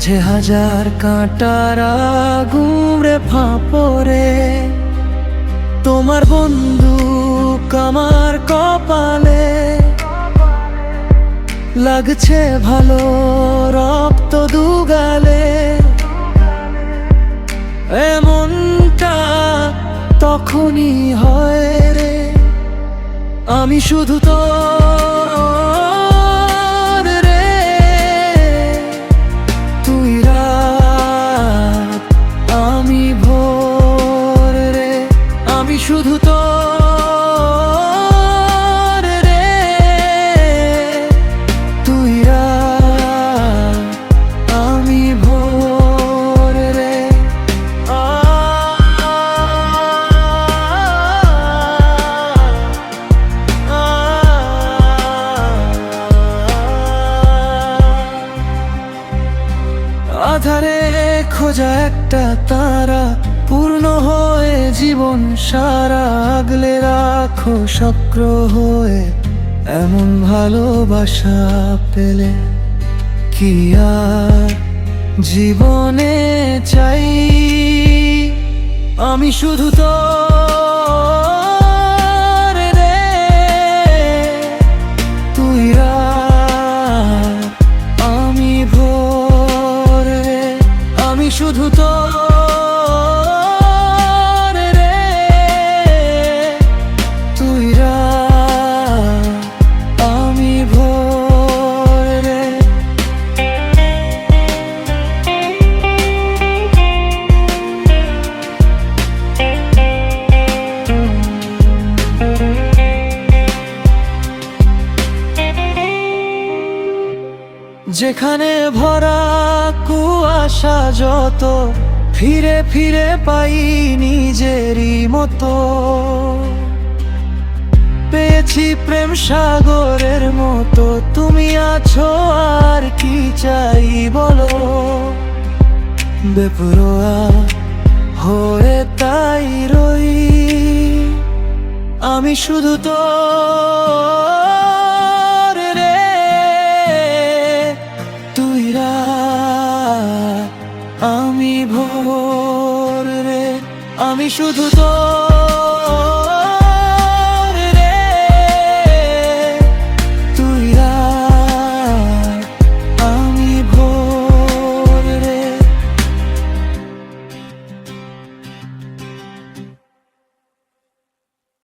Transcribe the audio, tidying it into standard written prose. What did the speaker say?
মাঝে হাজার কাঁটার আগুনে ফাঁপরে তোমার বন্দুক আমার কপালে লাগছে ভালো রক্ত দুগালে এমনটা তখনই হয় রে আমি শুধু তোর রে তুই রাত আমি ভোর রে আমি শুধু তোর রে তুই রাত আমি ভোর রে আধারে খোঁজা একটা তারা পূর্ণ হয়ে জীবন সারা আগলে রাখো শক্র হয়ে এমন ভালোবাসা পেলে কি আর জীবনে চাই আমি শুধু তোর রে তুই রাত আমি ভোর রে আমি শুধু তোর রে তুই রাত আমি ভোর রে যেখানে ভরা কুয়াশা যত ফিরে ফিরে পাই নিজেরই মতো পেয়েছি প্রেম সাগরের মতো তুমি আছো আর কি চাই বলো বেপরোয়া হয়ে তাই রই আমি শুধু তোর রে তুই রাত আমি ভোর রে আমি শুধু তোর